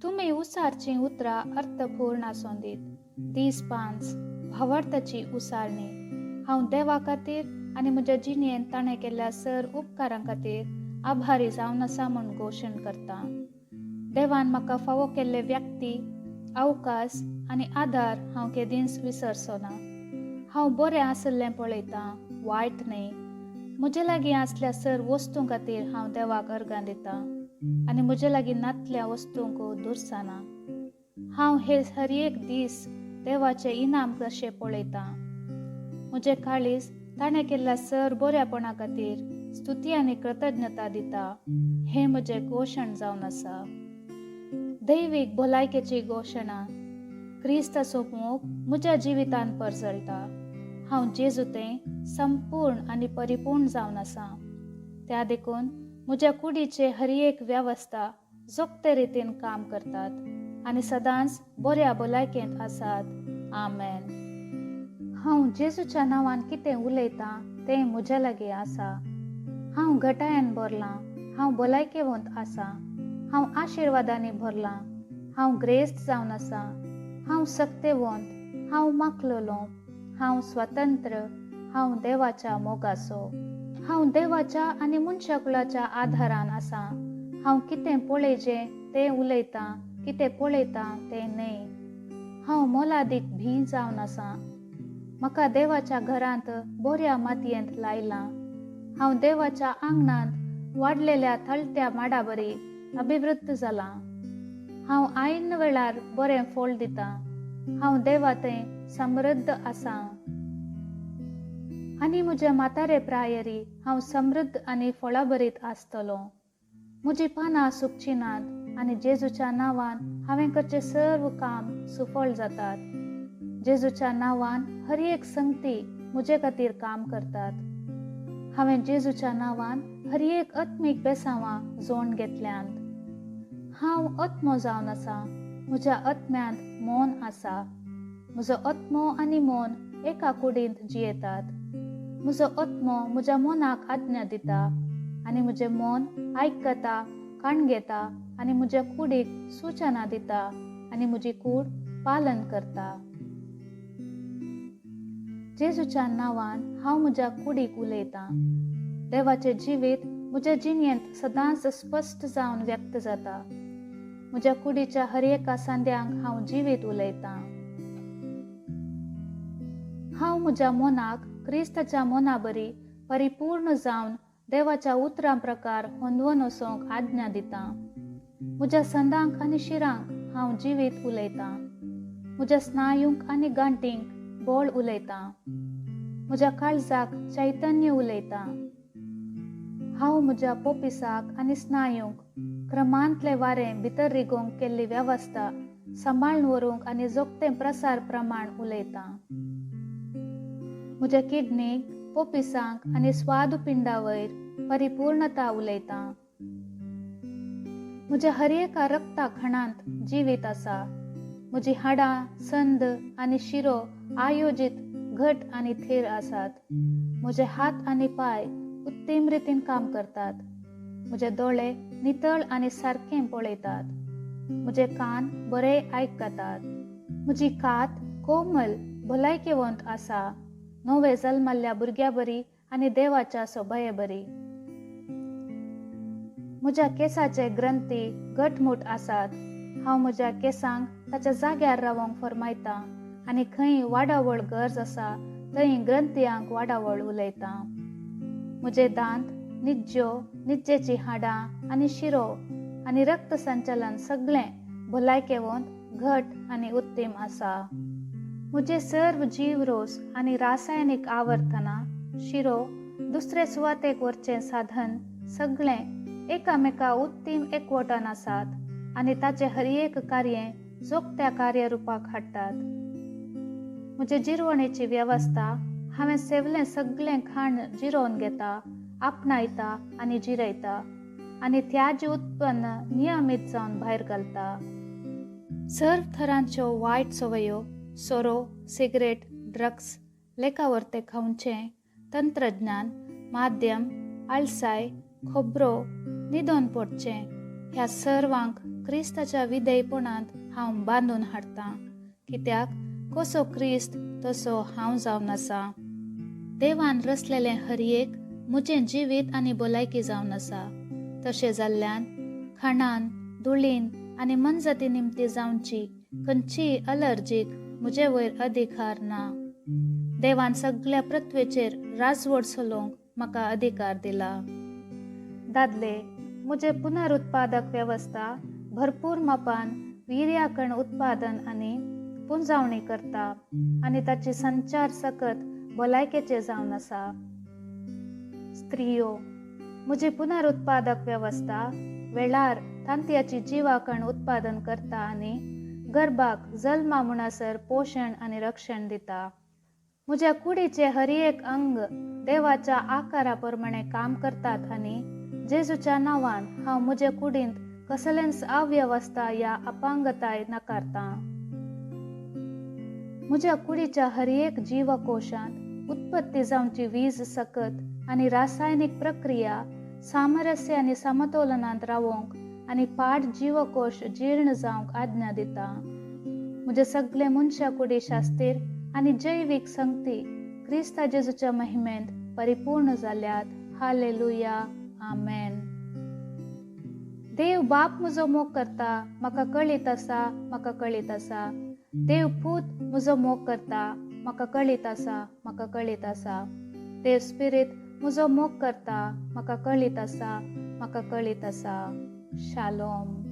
तुम्ही उसारची उतरा अर्थपूर्ण आसोंदीत दीस पांच भावार्थाची उसारणी हांव देवा खातीर आनी म्हज्या जिणेंत ताणें केल्ल्या सर उपकारां खातीर आभारी जावन आसा म्हूण घोशण करता. देवान म्हाका फावो केल्ले व्यक्ती, अवकाश आनी आदार हांव केदींच विसरचो ना. हांव बरें आसल्लें पळयतां, वायट न्ही. म्हजे लागीं आसल्या सर वस्तूं खातीर हांव देवाक अर्गां दितां आनी म्हजे लागीं नातल्या वस्तूंक दुरसाना. हांव हे हर एक दीस देवाचें इनाम कशें पळयतां. म्हजें काळीज ताणें केल्ल्या सर बऱ्यापणा खातीर स्तुती आनी कृतज्ञता दिता हें म्हजें घोशण जावन आसा. दैवीक भलायकेची घोशणा क्रिस्ताचो मोग म्हज्या जिवितांत परजळटा. हांव जेजूतें संपूर्ण आनी परिपूर्ण जावन आसा. त्या देखून म्हज्या कुडीचे हर एक वेवस्था जोगते रितीन काम करतात आनी सदांच बऱ्या भलायकेंत आसात. आमेन. हांव जेजूच्या नांवान कितें उलयतां तें म्हज्या लागीं आसा. हांव घटायेन भरलां. हांव भलायकेवंत आसा. हांव आशिर्वादांनी भरलां. हांव ग्रेस्त जावन आसा. हांव सक्तेवंत. हांव माखलोलों. हांव स्वतंत्र. हांव देवाच्या मोगाचो. हांव देवाच्या आनी मनशाकुलाच्या आधारान आसा. हांव कितें पळयजें तें उलयतां, कितें पळयतां तें न्ही. हांव मोलादीक भी जावन आसा. म्हाका देवाच्या घरांत बऱ्या मातयेंत लायलां. हांव देवाच्या आंगणांत वाडलेल्या थळत्या माडाबरी अभिवृद्ध जालां. हांव ऐन वेळार बरें फळ दितां. हांव देवातें समृद्ध आसा आनी म्हज्या म्हातारे प्रायरी हांव समृद्ध आनी फळाबरीत आसतलों. म्हजी पानां सुकची नात आनी जेजूच्या नांवान हांवें करचें सर्व काम सुफळ जातात. जेजूच्या नांवान हर एक संगती म्हजे खातीर काम करतात. हांवें जेजूच्या नांवान हर एक आत्मीक बेसांवां जोड घेतल्यांत. हांव आत्मो जावन आसा. म्हज्या आत्म्यांत मन आसा. म्हजो आत्मो आनी मन एका कुडींत जियेतात. म्हजो आत्मो म्हज्या मनाक आज्ञा दिता आनी म्हजें मन आयकता, काणगेता आनी म्हज्या कुडीक सुचना दिता आनी म्हजी कूड पालन करता. जेजूच्या नांवान हांव म्हज्या कुडीक उलयतां. देवाचें जिवीत म्हज्या जिणेंत सदांच स्पश्ट जावन व्यक्त जाता. म्हज्या कुडीच्या हर एका सांद्यांक हांव जिवीत उलयतां. हांव म्हज्या मनाक क्रिस्ताच्या मनाबरी परिपूर्ण जावन देवाच्या उतरां प्रकार होंदवून वचोंक आज्ञा दितां. म्हज्या संदांक आनी शिरांक हांव जिवीत उलयतां. म्हज्या स्नायूंक आनी गांठींक बळ उलयतां. म्हज्या काळजाक चैतन्य उलयतां. हांव म्हज्या पोपिसाक आनी स्नायूंक क्रमांतले वारें भितर रिगोवंक केल्ली वेवस्था सांबाळून व्हरूंक आनी जोगतें प्रसार प्रमाण उलयतां. म्हज्या किडनीक, पोपिसांक आनी स्वादुपिंडा वयर परिपूर्णता उलयतां. म्हज्या हर एका रक्ता खणांत जिवीत आसा. म्हजी हाडां, संद आनी शिरो आयोजीत घट आनी थीर आसात. म्हजे हात आनी पाय उत्तम रितीन काम करतात. म्हजे दोळे नितळ आनी सारकें पळयतात. म्हजे कान बरे आयकतात. म्हजी कात कोमल भलायकेवंत आसा. नवे जल्मल्ल्या भुरग्या बरी आनी देवाच्या सोबये बरी. म्हज्या केसाचे ग्रंथी घटमूट आसात. हांव म्हज्या केसांक ताच्या जाग्यार रावंक फरमायतां आनी खंय वाडावळ गरज आसा थंय ग्रंथयांक वाडावळ उलयतां. म्हजे दांत, निज्ज्यो, निज्जेची हाडां आनी शिरो आनी रक्त संचलन सगळें भलायकेवंत घट आनी उत्तम आसा. म्हजे सर्व जीवरोस आनी रासायनीक आवर्तना, शिरो, दुसरे सुवातेक व्हरचें साधन सगळें एकामेका उत्तम एकवटान आसात आनी ताचे हर एक कार्य जोगत्या कार्यरुपाक हाडटात. म्हजे जिरवणेची वेवस्था हांवें सेवलें सगळें खाण जिरोवन घेता, आपणायता आनी जिरयता आनी त्याज्य उत्पन्न नियमीत जावन भायर घालता. सर्व थरांच्यो वायट सवयो, सोरो, सिगरेट, ड्रग्स, लेखावर्ते खावचें, तंत्रज्ञान, माध्यम, आळसाय, खोबरो, निधन पडचें, ह्या सर्वांक क्रिस्ताच्या विधेयपणांत हांव बांदून हाडटां, कित्याक कसो क्रिस्त तसो हांव जावन आसा. देवान रचलेलें हर एक म्हजें जिवीत आनी भलायकी जावन आसा. तशें जाल्ल्यान खाणान, धुळीन आनी मनजती निमती जावची खंयचीय अलर्जीक म्हजे वयर अधिकार ना. देवान सगळ्या पृथ्वीचेर राजवट चलोवंक म्हाका अधिकार दिला. दादले, म्हजे पुनरुत्पादक वेवस्था भरपूर मापान विर्याकण उत्पादन आनी पुंजावणी करता आनी ताची संचार सकत भलायकेचे जावन आसा. स्त्रियो, म्हजी पुनरुत्पादक वेवस्था वेळार तांतयाची जिवाकण उत्पादन करता आनी गर्भाक जल्मा म्हणसर पोशण आनी रक्षण दिता. म्हज्या कुडीचे हर एक अंग देवाच्या आकारा प्रमाणे काम करतात आनी जेजूच्या नांवान हांव म्हजे कुडींत कसलेंच अव्यवस्था या अपांगताय नाकारतां. म्हज्या कुडीच्या हर एक जीवकोशांत उत्पत्ती जावची वीज सकत आनी रासायनिक प्रक्रिया सामरस्य आनी समतोलनांत रावोंक आनी पाड जीवकोश जीर्ण जावंक आज्ञा दिता. म्हजे सगळे मनशा कुडी शास्तीर आनी जैवीक संगती क्रिस्ता जेजूच्या महिमेंत परिपूर्ण जाल्यात. हालेलुया, आमेन. देव बाप म्हजो मोग करता, म्हाका कळीत आसा, म्हाका कळीत आसा. देव पूत म्हजो मोग करता, म्हाका कळीत आसा, म्हाका कळीत आसा. देव स्पिरीत म्हजो मोग करता, म्हाका कळीत आसा, म्हाका कळीत आसा. शालोम.